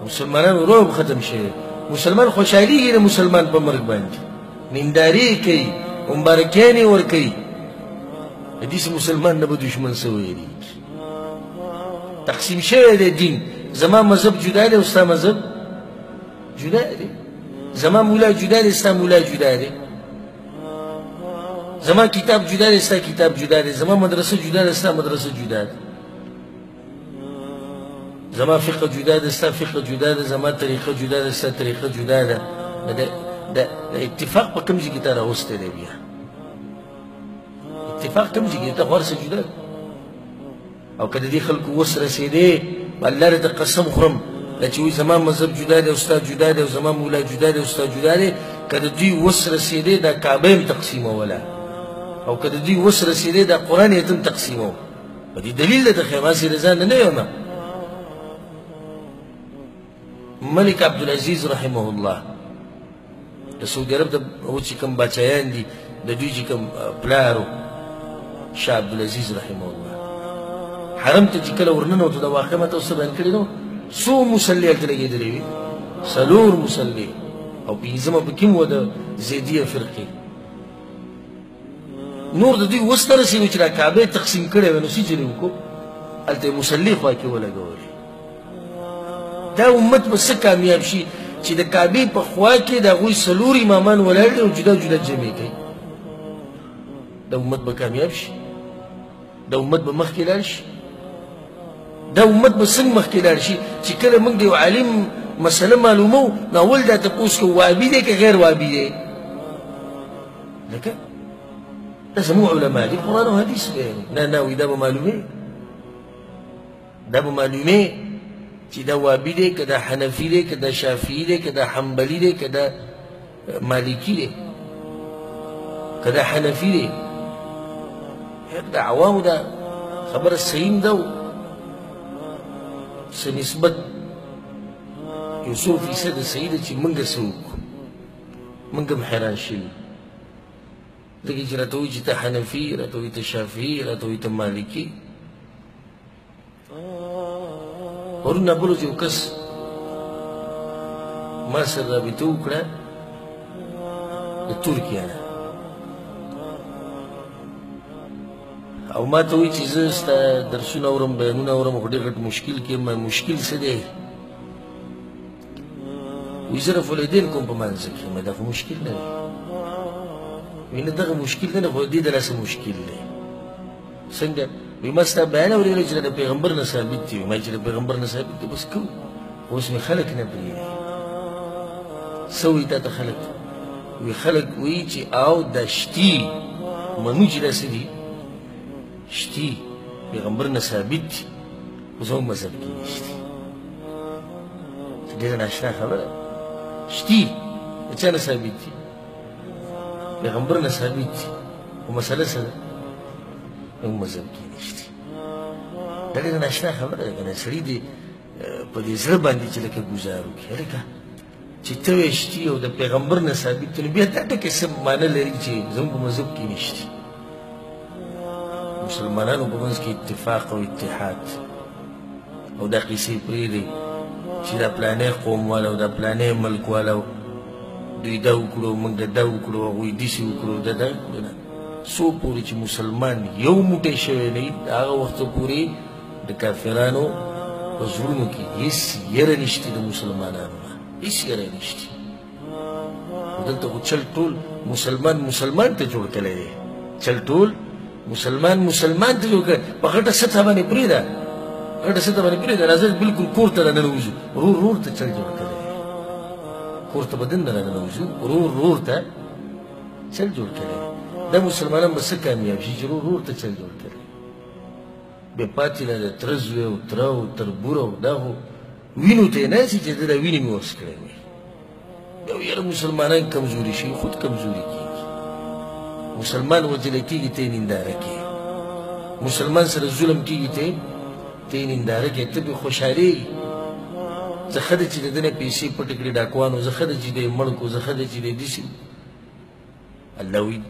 مسلمانانو روب ختم شوی مسلمان خوشحالیږي د مسلمان په مرګ باندې نینداري کوي مبارکیانې ورکوي د دې مسلمان نه به دشمن څه ویریږي تقسیم شوی دی دین زما مذهب جدا دی او ستا مذهب جدا دی زما مولا جدا دی ستا مولا جدا دی زما کتاب جدا دی ستا کتاب جدا دی زما مدرسه جدا دی ستا مدرسه جدا دی زما فقه جدا ده ستا فقه جدا ده زما طریقه جدا ده ستا طریقه جدا ده د اتفاق په کوم ځای کې ته راوستی دی بیا اتفاق کوم ځای کې ته خو هر څه جدا ده او که د دې خلکو وس رسېدی الله راته قسم خورم دا چې وایي زما مذهب جدا دی او ستا جدا دی او زما مولا جدا دی او ستا جدا دی که د دوی وس رسېدی دا کعبه هم تقسیموله او که د دوی وس رسېدی دا قرآن یې هم تقسیمو په دې دلیل ده د خیماسي رضا نه یم ملک عبدالعزیز رحمه الله د سعودي عرب د چې کوم باچایان دي د دوی چې کوم پلار شاه عبدالعزیز رحمه الله حرم ته چې کله ورننوتو دا واقع ما تاسو بیان کړی نو څو مصلي هلته لګېدلې وي 4 مصلي او پنځمه پکې وه د زیدیه فرقې نور د دوی وس ته رسېږي چې دا کعبه یې تقسیم کړې وه نو څه چلې وکړو هلته یې مصلي خوا کې ولګولې دا امت به څه کامیاب شي چې د کعبې په خوا کې د هغوی 4 امامان ولاړ دي او جدا جدا جمع کوي دا امت به کامیاب شي دا امت به مخکې لاړ شي دا امت به څنګه مخکې لاړ شي چې کله موږ د یو عالم مسله معلومو نو اول دا تپوس کوو وهابي دی که غیر وهابي دی لکه دا زموږ علما دي قرآن او حدیث دی نه وایي دا به معلومې دا به معلومې چې دا وهابي دی که دا حنفي دی که دا شافعي دی که دا حنبلي دی که دا مالکي دی که دا حنفي دی دا عوامو دا خبره صحیح ده څه نسبت یو څو فیصده صحیح ده چې موږ څه وکړو موږ هم حیران شوي لکه چې راته وایي چې ته حنفي راته وایي ته شافعي راته وایي ته مالکي پرون نابلوز یو کس ما سره رابطه وکړه د ترکیه نه او ما ته وایي چې زه ستا درسونه اورم بیانونه اورم خو ډېر غټ مشکل کې یم مشکل څه دی وایي زه رفع الیدین کوم په مانځه کې دا خو مشکل نه دی وایي نه دغه مشکل نه دی خو دې دلاسه مشکل دی څنګه وایي ما ستا بیان اورېدلی چې د پیغمبر نه ثابت دي ما چې د پیغمبر نه ثابت دي بس کوم اوس مې خلک نه پرېږدي څه وایي تا ته خلک وایي خلک وایي چې او دا شتي منو چې داسې دي شتي پیغمبر نه ثابت دي خو زموږ مذهب کې نشتي ډېره ناشنا خبره شتي د چا نه ثابت دي پیغمبر نه ثابت دي خو مسله څه ده زموږ مذهب کې نشتي دا ډېره ناشنا خبره ده که نه سړي دې په دې زړه باندې چې لکه ګزار وکړي هلکه چې ته وایې شتي او د پیغمبر نه ثابت دي نو بیا دا ټکې څه معنی لري چې زموږ په مذهب کې نشتي مسلمانانو په منځ کې اتفاق او اتحاد او دا قیسې پرېږدئ چې دا پلانې قوم والا او دا پلانې ملک والا دوی دا وکړو موږ دا وکړو هغوی داسې وکړو دا څو پورې چې مسلمان یو موټی شوی نه وي هغه وخته پورې د کافرانو په زړونو کې هېڅ یره نشته د مسلمانانو نه هېڅ یره نشته دلته خو چل ټول مسلمان ته جوړ کړی دی چل ټول مسلمان ته جوړ کړی په غټه سطحه باندې پرېږده غټه سطحه باندې پرېږده راځه بلکل کور ته راننوځو ورور ته چل جوړ کړی دی کور ته به دننه راننوځو ورور ته چل جوړ کړی دی دا مسلمانان به څه کامیاب شي چې ورور ته چل جوړ کړی بې پاتې نه د تره زوی او تره او تربور او دا خو وینو ته یې ناستي چې ده دا وینې مې وس کړی وي بیا یاره مسلمانان کمزوري شي خود کمزوري کېږي مسلمان وجلی کېږي ته یې ننداره کوي مسلمان سره ظلم کېږي ته یې ننداره کوي ته پرې خوشحالېږي زه ښه ده چې د ده نه پیسې پټې کړې ډاکوانو زه ښه ده چې دی یې مړ کړو زه ښه ده چې دی داسې الله وایي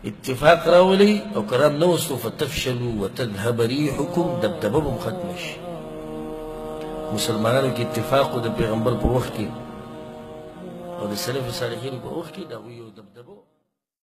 اتفاق راولي او کرام نوستو فتفشلوا وتذهب ريحكم دبدبه به ختم شي مسلمانانو کې اتفاق و د پیغمبر په وخت کې او د سلف صالحینو په وخت کې د هغوی یو دبدبه